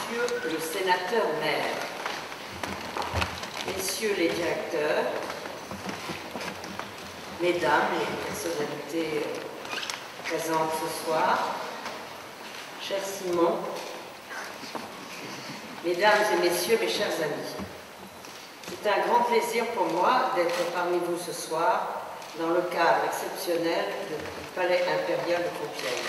Monsieur le sénateur maire, Messieurs les directeurs, Mesdames les personnalités présentes ce soir, cher Simon, Mesdames et Messieurs, mes chers amis, c'est un grand plaisir pour moi d'être parmi vous ce soir dans le cadre exceptionnel du Palais impérial de Compiègne.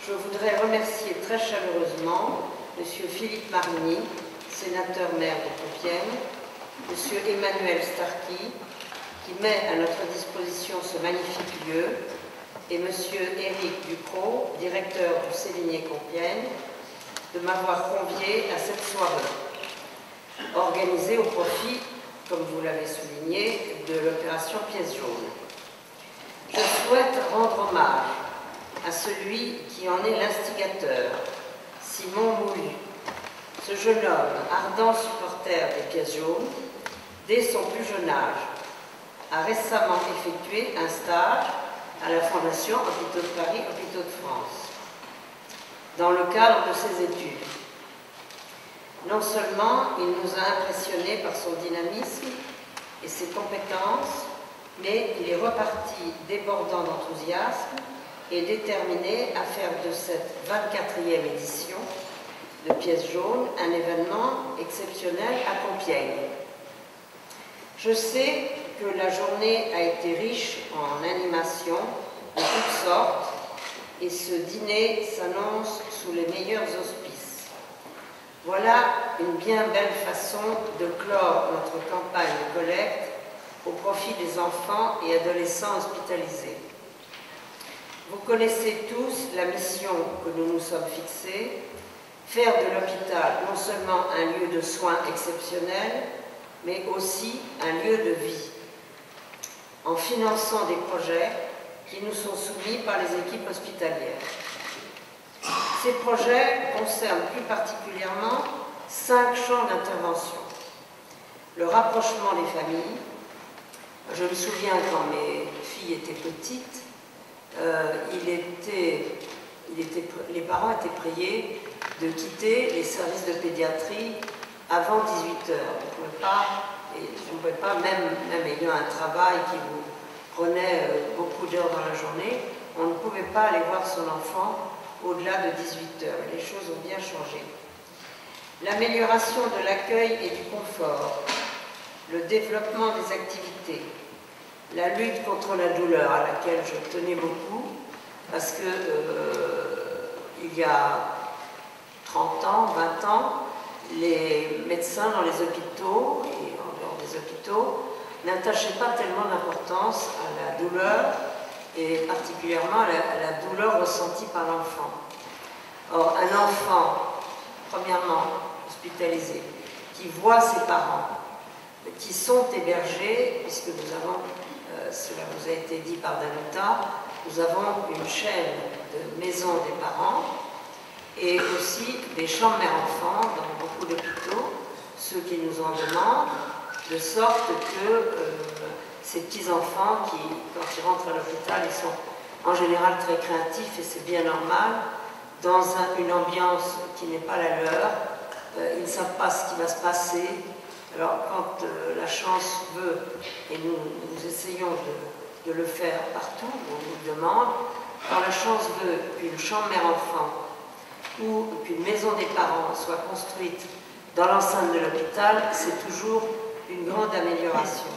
Je voudrais remercier très chaleureusement M. Philippe Marigny, sénateur-maire de Compiègne, M. Emmanuel Starkey, qui met à notre disposition ce magnifique lieu, et M. Éric Ducrot, directeur du Sévigné Compiègne, de m'avoir convié à cette soirée, organisée au profit, comme vous l'avez souligné, de l'opération Pièce jaune. Je souhaite rendre hommage à celui qui en est l'instigateur, Simon Moulu. Ce jeune homme, ardent supporter des Pièces jaunes, dès son plus jeune âge, a récemment effectué un stage à la Fondation Hôpitaux de Paris, Hôpitaux de France, dans le cadre de ses études. Non seulement il nous a impressionnés par son dynamisme et ses compétences, mais il est reparti débordant d'enthousiasme et déterminé à faire de cette 24e édition de Pièce jaune un événement exceptionnel à Compiègne. Je sais que la journée a été riche en animations de toutes sortes et ce dîner s'annonce sous les meilleurs auspices. Voilà une bien belle façon de clore notre campagne de collecte au profit des enfants et adolescents hospitalisés. Vous connaissez tous la mission que nous nous sommes fixée, faire de l'hôpital non seulement un lieu de soins exceptionnel, mais aussi un lieu de vie, en finançant des projets qui nous sont soumis par les équipes hospitalières. Ces projets concernent plus particulièrement 5 champs d'intervention. Le rapprochement des familles. Je me souviens quand mes filles étaient petites, les parents étaient priés de quitter les services de pédiatrie avant 18 h. On ne pouvait pas, même ayant un travail qui vous prenait beaucoup d'heures dans la journée, on ne pouvait pas aller voir son enfant au-delà de 18 h. Les choses ont bien changé. L'amélioration de l'accueil et du confort, le développement des activités, la lutte contre la douleur à laquelle je tenais beaucoup, parce que il y a 30 ans, 20 ans, les médecins dans les hôpitaux et en dehors des hôpitaux n'attachaient pas tellement d'importance à la douleur et particulièrement à la douleur ressentie par l'enfant. Or, un enfant, premièrement hospitalisé, qui voit ses parents, qui sont hébergés, puisque nous avons, cela vous a été dit par Danuta, nous avons une chaîne de maisons des parents et aussi des chambres mère-enfant dans beaucoup d'hôpitaux, ceux qui nous en demandent, de sorte que ces petits-enfants qui, quand ils rentrent à l'hôpital, ils sont en général très craintifs et c'est bien normal, dans une ambiance qui n'est pas la leur, ils ne savent pas ce qui va se passer. Alors quand la chance veut, et nous essayons de le faire partout, on nous demande, quand la chance veut qu'une chambre mère-enfant ou qu'une maison des parents soit construite dans l'enceinte de l'hôpital, c'est toujours une grande amélioration.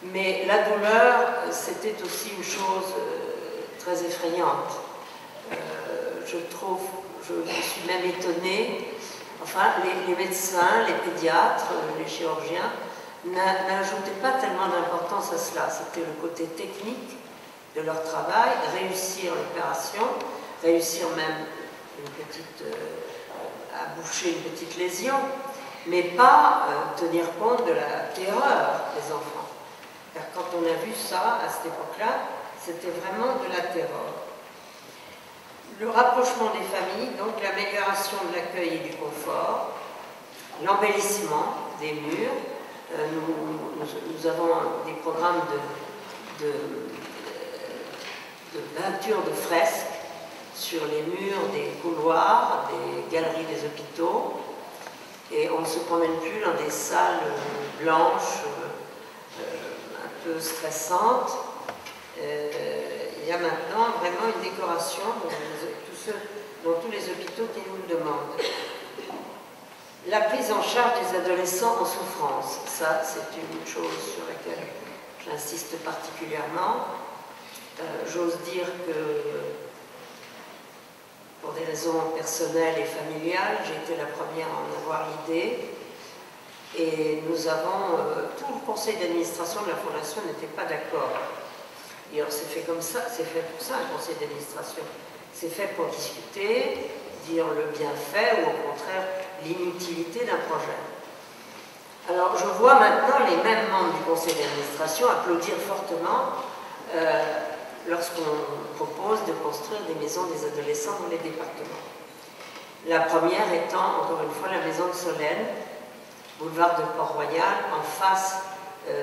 Mais la douleur, c'était aussi une chose très effrayante. Je me suis même étonnée, enfin, les médecins, les pédiatres, les chirurgiens, n'ajoutaient pas tellement d'importance à cela. C'était le côté technique de leur travail, réussir l'opération, réussir même à boucher une petite lésion, mais pas tenir compte de la terreur des enfants. Car quand on a vu ça, à cette époque-là, c'était vraiment de la terreur. Le rapprochement des familles, donc l'amélioration de l'accueil et du confort, l'embellissement des murs. Nous avons des programmes de peinture de fresques sur les murs des couloirs, des galeries des hôpitaux et on ne se promène plus dans des salles blanches, un peu stressantes. Il y a maintenant vraiment une décoration dans tous les hôpitaux qui nous le demandent. La prise en charge des adolescents en souffrance, ça c'est une chose sur laquelle j'insiste particulièrement. J'ose dire que pour des raisons personnelles et familiales, j'ai été la première à en avoir l'idée. Et nous avons, tout le conseil d'administration de la Fondation n'était pas d'accord. Et alors c'est fait comme ça, c'est fait pour ça un conseil d'administration. C'est fait pour discuter, dire le bienfait ou au contraire l'inutilité d'un projet. Alors je vois maintenant les mêmes membres du conseil d'administration applaudir fortement lorsqu'on propose de construire des maisons des adolescents dans les départements. La première étant, encore une fois, la maison de Solesnes, boulevard de Port-Royal, en face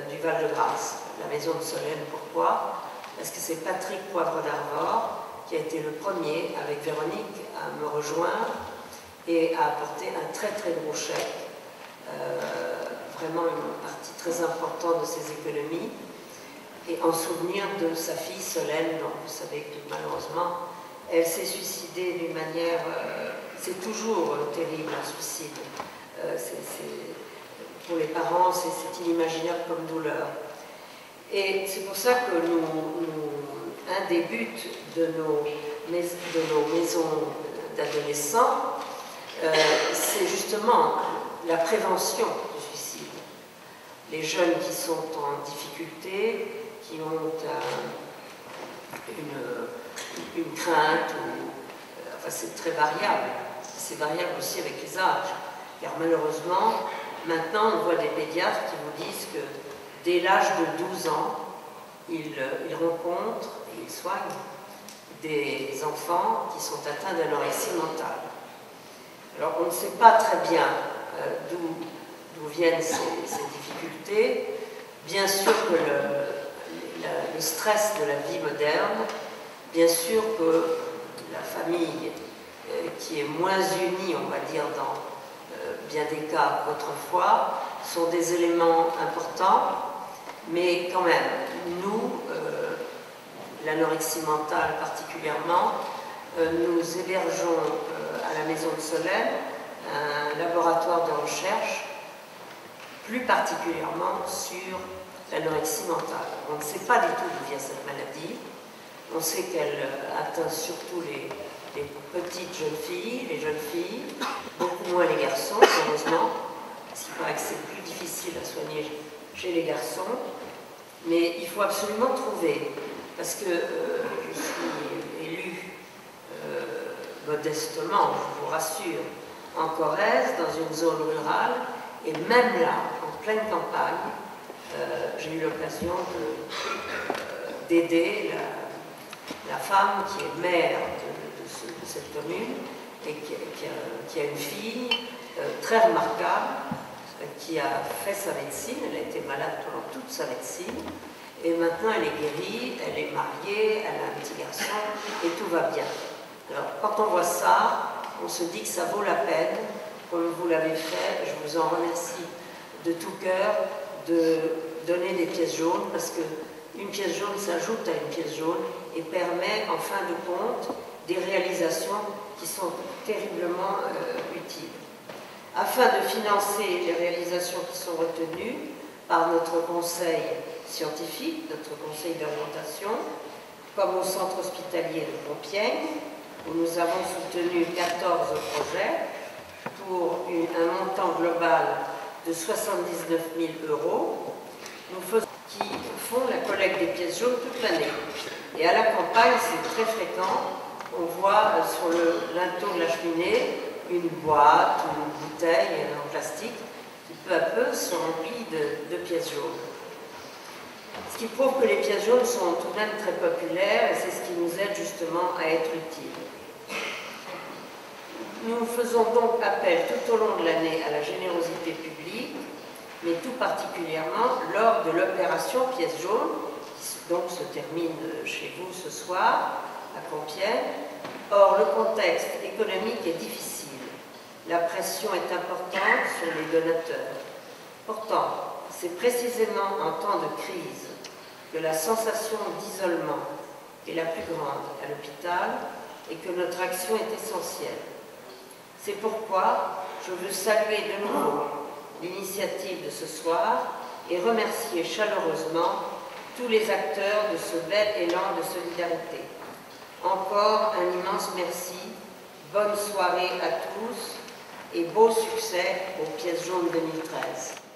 du Val-de-Grâce. La maison de Solesnes, pourquoi? Parce que c'est Patrick Poivre d'Arvor qui a été le premier, avec Véronique, à me rejoindre et à apporter un très très gros chèque, vraiment une partie très importante de ses économies, et en souvenir de sa fille Solène, dont vous savez que malheureusement, elle s'est suicidée d'une manière... c'est toujours terrible, un suicide. Pour les parents, c'est inimaginable comme douleur. Et c'est pour ça que un des buts de nos maisons d'adolescents, c'est justement la prévention du suicide. Les jeunes qui sont en difficulté, qui ont une crainte, enfin c'est très variable. C'est variable aussi avec les âges. Car malheureusement, maintenant on voit des pédiatres qui vous disent que dès l'âge de 12 ans, ils rencontrent et ils soignent des enfants qui sont atteints d'anorexie mentale. Alors on ne sait pas très bien d'où viennent ces difficultés. Bien sûr que le stress de la vie moderne, bien sûr que la famille qui est moins unie, on va dire, dans bien des cas qu'autrefois, sont des éléments importants, mais quand même, nous, l'anorexie mentale particulièrement, nous hébergeons à la Maison de Solesnes un laboratoire de recherche, plus particulièrement sur l'anorexie mentale. On ne sait pas du tout d'où vient cette maladie. On sait qu'elle atteint surtout les petites jeunes filles, les jeunes filles, beaucoup moins les garçons, heureusement, parce qu'il paraît que c'est plus difficile à soigner chez les garçons. Mais il faut absolument trouver, parce que je suis élue modestement, je vous rassure, en Corrèze, dans une zone rurale, et même là, en pleine campagne, j'ai eu l'occasion d'aider la femme qui est mère de cette commune et qui a une fille très remarquable qui a fait sa médecine. Elle a été malade pendant toute sa médecine et maintenant elle est guérie, elle est mariée, elle a un petit garçon et tout va bien. Alors quand on voit ça, on se dit que ça vaut la peine, comme vous l'avez fait. Je vous en remercie de tout cœur de donner des pièces jaunes, parce qu'une pièce jaune s'ajoute à une pièce jaune et permet en fin de compte des réalisations qui sont terriblement utiles. Afin de financer les réalisations qui sont retenues par notre conseil scientifique, notre conseil d'orientation, comme au centre hospitalier de Compiègne, où nous avons soutenu 14 projets pour un montant global de 79 000 €, qui font la collecte des pièces jaunes toute l'année. Et à la campagne, c'est très fréquent. On voit sur le linteau de la cheminée une boîte ou une bouteille en plastique qui peu à peu sont remplies de pièces jaunes. Ce qui prouve que les pièces jaunes sont tout de même très populaires et c'est ce qui nous aide justement à être utiles. Nous faisons donc appel tout au long de l'année à la générosité publique, mais tout particulièrement lors de l'opération pièces jaunes, qui donc se termine chez vous ce soir, à Compiègne. Or, le contexte économique est difficile. La pression est importante sur les donateurs. Pourtant, c'est précisément en temps de crise que la sensation d'isolement est la plus grande à l'hôpital et que notre action est essentielle. C'est pourquoi je veux saluer de nouveau l'initiative de ce soir et remercier chaleureusement tous les acteurs de ce bel élan de solidarité. Encore un immense merci, bonne soirée à tous et beau succès aux Pièces jaunes 2013.